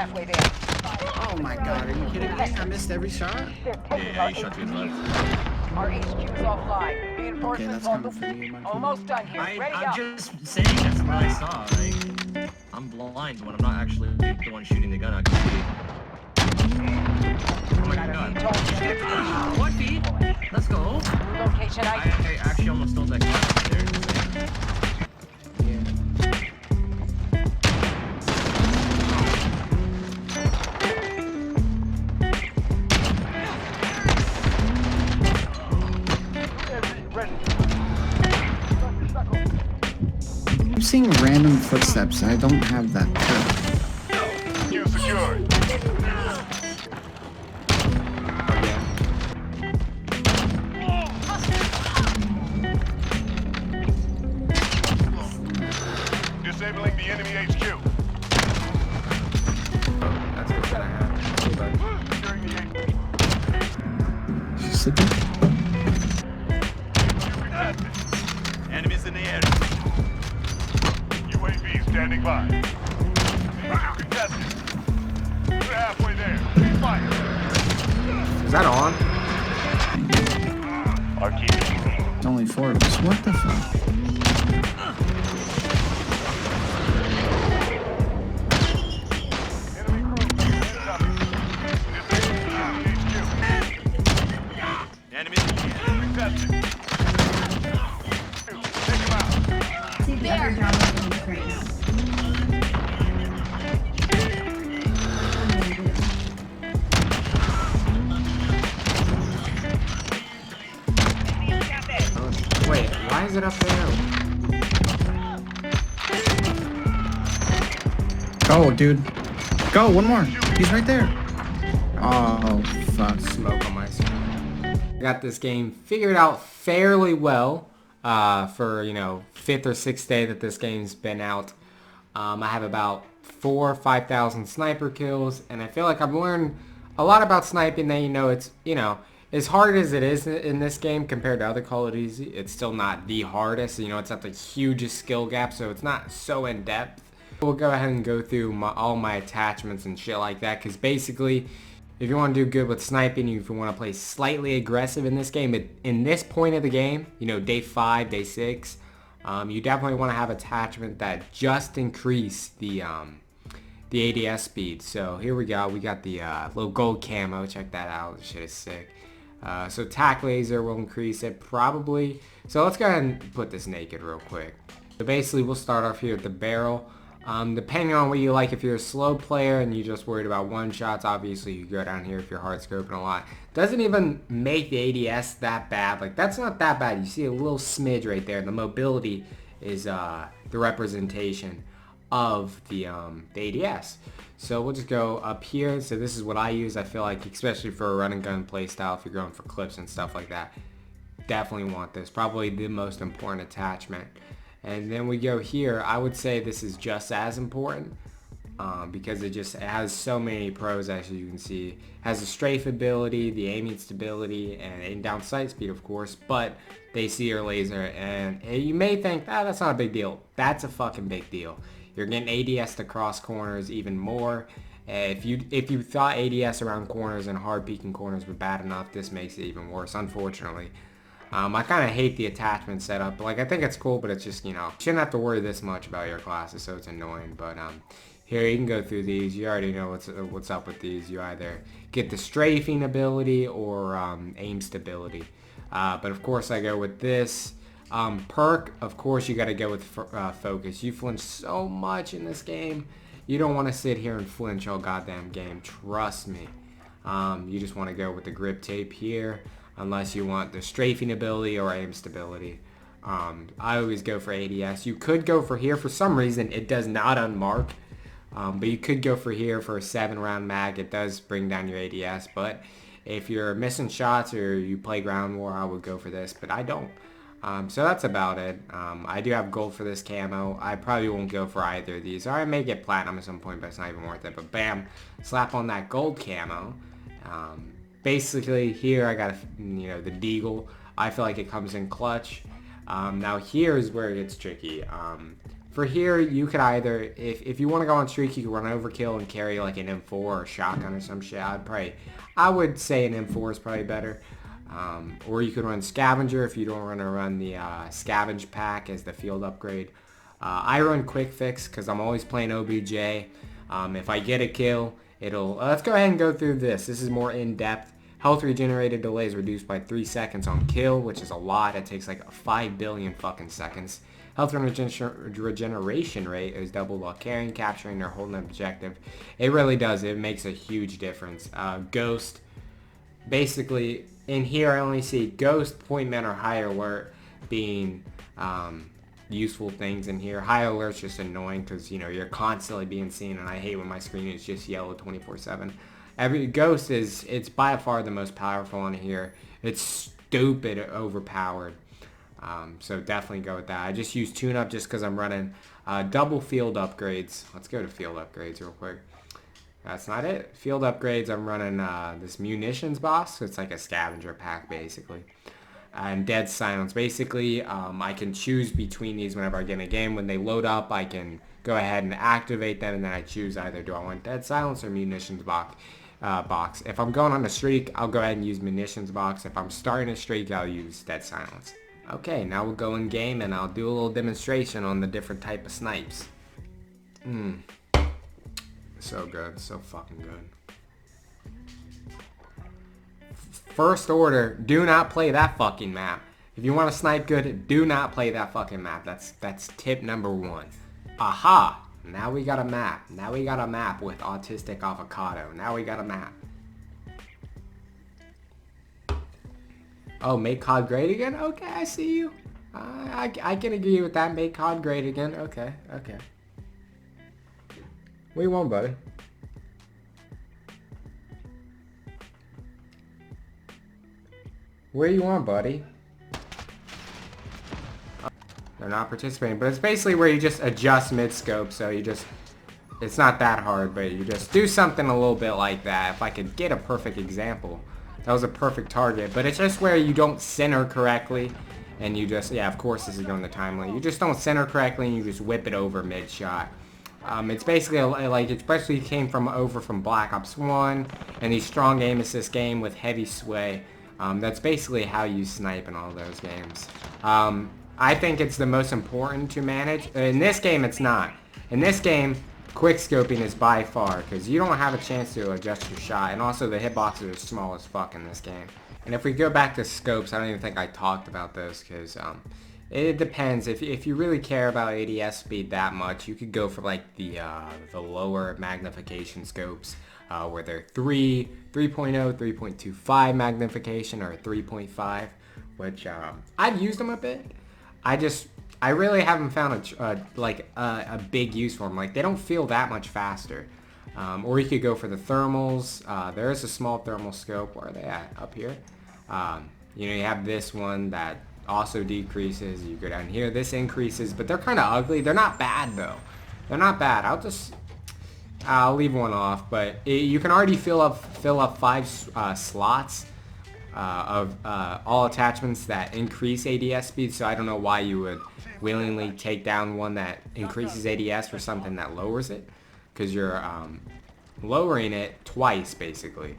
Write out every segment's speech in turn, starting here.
halfway there. Oh my god, are you kidding me? I missed every shot? Yeah, you shot to his left. Our HQ's offline. Okay, Reinforcements that's on coming the... from you, Mikey. Almost done here. Ready I'm up. just saying that's what I saw. Like, I'm blind when I'm not actually the one shooting the gun. I can see. Oh my god. Shit. What feed? Let's go. Location I actually almost stole that gun there. I'm seeing random footsteps. I don't have that too. You secured. Disabling the enemy HQ. That's what's gonna happen. Okay, bud. Securing the HQ. Sit there. Enemies in the air. UAV standing by. You contested. We're halfway there. Fire. Is that on? RT. It's only 4 of us. What the fuck? Enemy crew incoming. Disabling the HQ. Enemies contested. Take him out. See the other job I'm doing right now. Oh, wait, why is it up there? Go, dude. Go, one more. He's right there. Oh, fuck. Smoke on my screen. I got this game figured out fairly well for, you know, 5th or 6th day that this game's been out. I have about 4,000 or 5,000 sniper kills, and I feel like I've learned a lot about sniping. That, you know, it's, you know, as hard as it is in this game compared to other Call of Duty, it's still not the hardest. You know, it's not the hugest skill gap, so it's not so in depth. We'll go ahead and go through all my attachments and shit like that, because basically, if you want to do good with sniping, if you want to play slightly aggressive in this game, in this point of the game, you know, day 5, day 6, you definitely want to have attachment that just increase the ADS speed. So here we go. We got the little gold camo. Check that out. This shit is sick. So tac laser will increase it probably. So let's go ahead and put this naked real quick. So basically, we'll start off here at the barrel. Depending on what you like, if you're a slow player and you're just worried about one shots, obviously you go down here if you're hard scoping a lot. Doesn't even make the ADS that bad. Like, that's not that bad. You see a little smidge right there. The mobility is the representation of the ADS. So we'll just go up here. So this is what I use. I feel like, especially for a run and gun play style, if you're going for clips and stuff like that, definitely want this. Probably the most important attachment. And then we go here. I would say this is just as important because it has so many pros, as you can see. It has the strafe ability, the aiming stability, and aim down sight speed, of course, but they see your laser, and you may think, that's not a big deal. That's a fucking big deal. You're getting ADS to cross corners even more. If you thought ADS around corners and hard peeking corners were bad enough, this makes it even worse, unfortunately. I kind of hate the attachment setup. Like, I think it's cool, but it's just, you know, you shouldn't have to worry this much about your classes, so it's annoying. But here you can go through these. You already know what's up with these. You either get the strafing ability or aim stability. But of course, I go with this perk. Of course, you got to go with focus. You flinch so much in this game. You don't want to sit here and flinch all goddamn game. Trust me. You just want to go with the grip tape here, unless you want the strafing ability or aim stability. I always go for ADS. You could go for here. For some reason, it does not unmark. But you could go for here for a 7-round mag. It does bring down your ADS. But if you're missing shots or you play ground war, I would go for this. But I don't. So that's about it. I do have gold for this camo. I probably won't go for either of these. Or I may get platinum at some point, but it's not even worth it. But bam, slap on that gold camo. Basically, here I got, you know, the deagle. I feel like it comes in clutch. Now here's where it gets tricky. For here, you could either, if you want to go on streak, you can run overkill and carry like an M4 or a shotgun or some shit. I would say an M4 is probably better. Or you could run scavenger if you don't want to run the scavenge pack as the field upgrade. I run quick fix because I'm always playing OBJ. If I get a kill, let's go ahead and go through this. This is more in-depth. Health regenerated delay is reduced by 3 seconds on kill, which is a lot. It takes like 5 billion fucking seconds. Health regeneration rate is doubled while carrying, capturing, or holding an objective. It really does. It makes a huge difference. Ghost, basically, in here I only see Ghost, Point Men, or High Alert being useful things in here. High Alert's just annoying because, you know, you're constantly being seen, and I hate when my screen is just yellow 24/7. Ghost it's by far the most powerful on here. It's stupid overpowered. So definitely go with that. I just use tune-up just because I'm running double field upgrades. Let's go to field upgrades real quick. That's not it. Field upgrades, I'm running this munitions box. So it's like a scavenger pack basically. And dead silence. Basically, I can choose between these whenever I get in a game. When they load up, I can go ahead and activate them, and then I choose either do I want dead silence or munitions box. If I'm going on a streak, I'll go ahead and use munitions box. If I'm starting a streak, I'll use dead silence. Okay, now we'll go in game and I'll do a little demonstration on the different type of snipes. So good, so fucking good. First order, do not play that fucking map. If you want to snipe good, do not play that fucking map. That's tip number 1. Aha! Now we got a map. Now we got a map with autistic avocado. Now we got a map. Oh, make COD great again? Okay, I see you. I can agree with that. Make COD great again. Okay, okay. What do you want, buddy? Where you want, buddy? They're not participating, but it's basically where you just adjust mid-scope, so you just... It's not that hard, but you just do something a little bit like that. If I could get a perfect example. That was a perfect target, but it's just where you don't center correctly, and you just, yeah, of course this is going to timeline. You just don't center correctly, and you just whip it over mid-shot. It's basically like, especially came from Black Ops 1, and the strong aim assist game with heavy sway. That's basically how you snipe in all those games. I think it's the most important to manage. In this game, it's not. In this game, quickscoping is by far, because you don't have a chance to adjust your shot, and also the hitboxes are small as fuck in this game. And if we go back to scopes, I don't even think I talked about those, because it depends. If you really care about ADS speed that much, you could go for like the lower magnification scopes, where they're 3, 3.0, 3.25 magnification, or 3.5, which I've used them a bit. I really haven't found a big use for them. Like, they don't feel that much faster. Or you could go for the thermals. There is a small thermal scope. Where are they at? Up here. You know, you have this one that also decreases. You go down here. This increases, but they're kind of ugly. They're not bad though. They're not bad. I'll leave one off, but you can already fill up 5 slots of all attachments that increase ADS speed. So I don't know why you would willingly take down one that increases ADS for something that lowers it, because you're lowering it twice basically.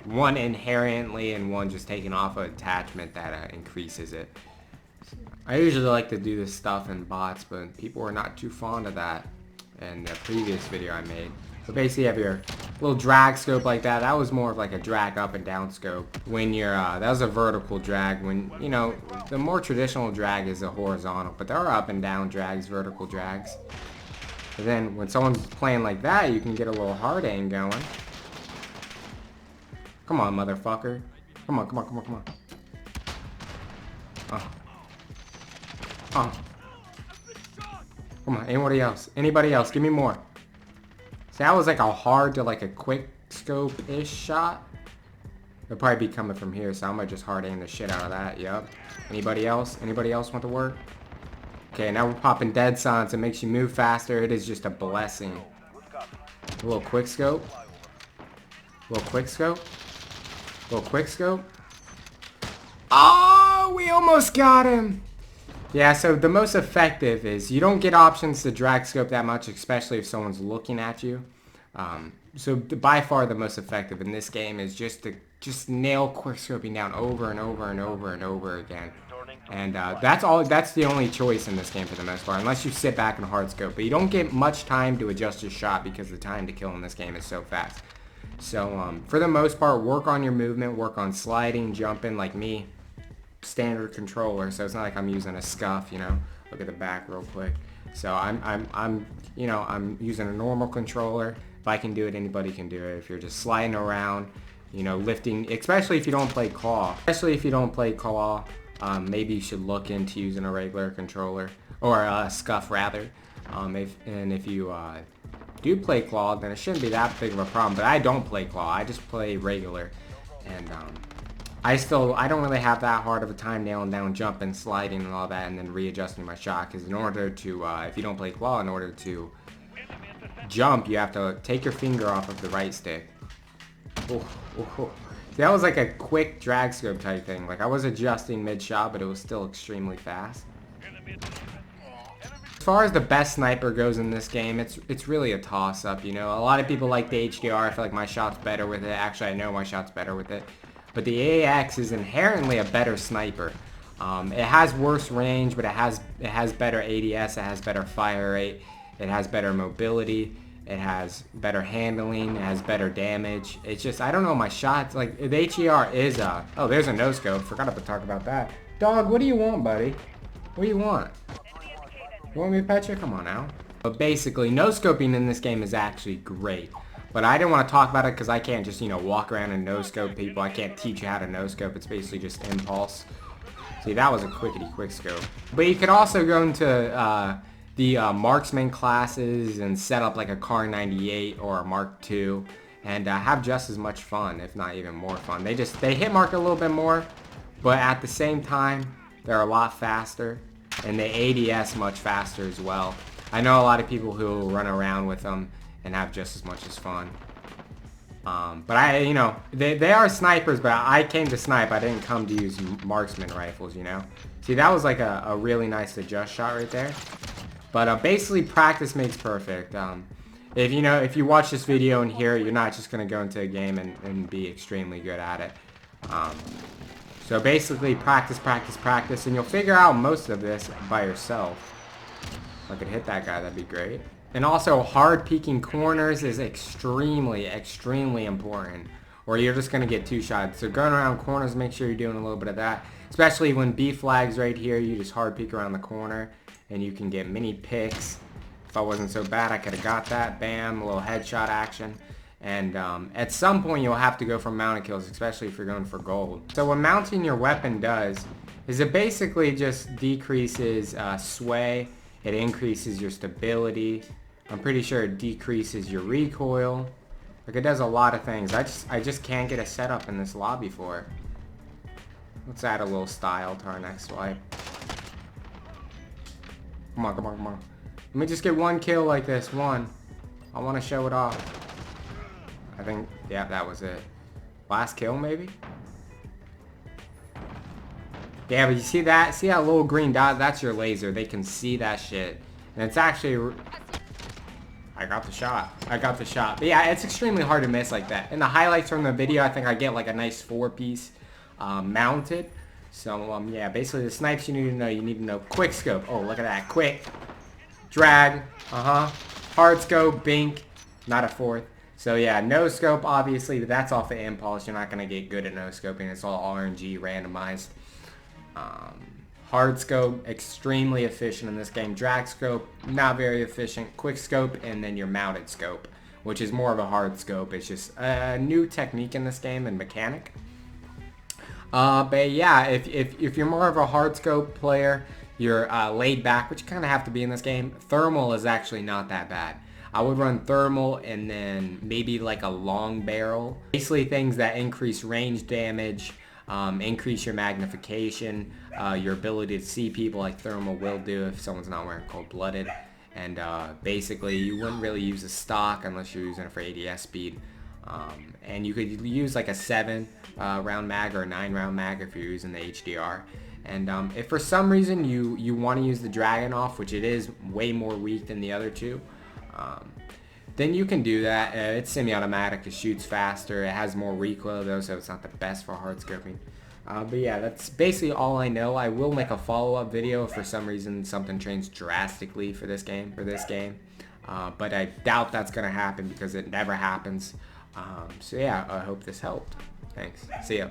One inherently and one just taking off an attachment that increases it. I usually like to do this stuff in bots, but people are not too fond of that in the previous video I made. So basically you have your little drag scope like that. That was more of like a drag up and down scope. When you're, that was a vertical drag. When, you know, the more traditional drag is a horizontal, but there are up and down drags, vertical drags. But then when someone's playing like that, you can get a little hard aim going. Come on, motherfucker. Come on, come on, come on, come on. Come on, anybody else? Anybody else? Give me more. See, that was like a hard to like a quick scope-ish shot. They'll probably be coming from here, so I might just hard aim the shit out of that. Yep. Anybody else? Anybody else want to work? Okay, now we're popping dead silence. It makes you move faster. It is just a blessing. A little quick scope. A little quick scope. A little quick scope. Oh, we almost got him. Yeah, so the most effective is you don't get options to drag scope that much, especially if someone's looking at you. So by far the most effective in this game is just to nail quick scoping down over and over and over and over again. And that's the only choice in this game for the most part, unless you sit back and hard scope. But you don't get much time to adjust your shot because the time to kill in this game is so fast. So for the most part, work on your movement, work on sliding, jumping like me. Standard controller, so it's not like I'm using a scuff, you know. Look at the back real quick. So I'm using a normal controller. If I can do it, anybody can do it. If you're just sliding around, you know, lifting, especially if you don't play claw. Maybe you should look into using a regular controller or a scuff rather. If you do play claw, then it shouldn't be that big of a problem. But I don't play claw. I just play regular, and I don't really have that hard of a time nailing down jumping, sliding, and all that, and then readjusting my shot. Because in order to, if you don't play claw, in order to jump, you have to take your finger off of the right stick. Oh. See, that was like a quick drag scope type thing. Like I was adjusting mid-shot, but it was still extremely fast. As far as the best sniper goes in this game, it's really a toss-up, you know. A lot of people like the HDR. I feel like my shot's better with it. Actually, I know my shot's better with it. But the AX is inherently a better sniper. It has worse range, but it has better ADS. It has better fire rate. It has better mobility. It has better handling. It has better damage. It's just, I don't know, my shots, like, the HER is oh, there's a no-scope. Forgot to talk about that. Dog, what do you want, buddy? What do you want? You want me to pet you? Come on now. But basically, no-scoping in this game is actually great. But I didn't want to talk about it because I can't just, you know, walk around and no-scope people. I can't teach you how to no-scope. It's basically just impulse. See, that was a quick scope. But you could also go into the marksman classes and set up like a Car 98 or a Mark II and have just as much fun, if not even more fun. They hit mark a little bit more, but at the same time, they're a lot faster and they ADS much faster as well. I know a lot of people who run around with them and have just as much as fun. But you know, they are snipers, but I came to snipe. I didn't come to use marksman rifles, you know. See, that was like a really nice adjust shot right there. But basically, practice makes perfect. If you watch this video and hear it, you're not just gonna go into a game and be extremely good at it. So basically, practice, and you'll figure out most of this by yourself. If I could hit that guy, that'd be great. And also, hard peeking corners is extremely important, or you're just gonna get two shots. So going around corners, make sure you're doing a little bit of that. Especially when B flag's right here, you just hard peek around the corner, and you can get mini picks. If I wasn't so bad, I could have got that. Bam, a little headshot action. And at some point, you'll have to go for mounted kills, especially if you're going for gold. So what mounting your weapon does is it basically just decreases sway. It increases your stability. I'm pretty sure it decreases your recoil. Like, it does a lot of things. I just can't get a setup in this lobby for it. Let's add a little style to our next swipe. Come on. Let me just get one kill like this. One. I want to show it off. I think, yeah, that was it. Last kill, maybe? Yeah, but you see that? See that little green dot? That's your laser. They can see that shit. And it's actually... I got the shot. But yeah, it's extremely hard to miss like that. In the highlights from the video, I think I get like a nice 4-piece mounted. So, yeah, basically the snipes you need to know Quickscope. Oh, look at that. Quick. Drag. Hard scope, bink. Not a fourth. So, yeah, no scope, obviously, but that's off the impulse. You're not going to get good at no scoping. It's all RNG randomized. Hard scope, extremely efficient in this game. Drag scope, not very efficient. Quick scope, and then your mounted scope, which is more of a hard scope. It's just a new technique in this game and mechanic. But yeah, if you're more of a hard scope player, you're laid back, which you kind of have to be in this game. Thermal is actually not that bad. I would run thermal and then maybe like a long barrel. Basically things that increase range damage, increase your magnification, your ability to see people like thermal will do if someone's not wearing cold-blooded. And basically you wouldn't really use a stock unless you're using it for ADS speed. And you could use like a 7 round mag or a 9 round mag if you're using the HDR. And if for some reason you want to use the Dragon off, which it is way more weak than the other two, then you can do that. It's semi-automatic, it shoots faster, it has more recoil though, so it's not the best for hard scoping. But yeah, that's basically all I know. I will make a follow-up video if for some reason something changed drastically for this game. But I doubt that's gonna happen because it never happens. So yeah, I hope this helped. Thanks. See ya.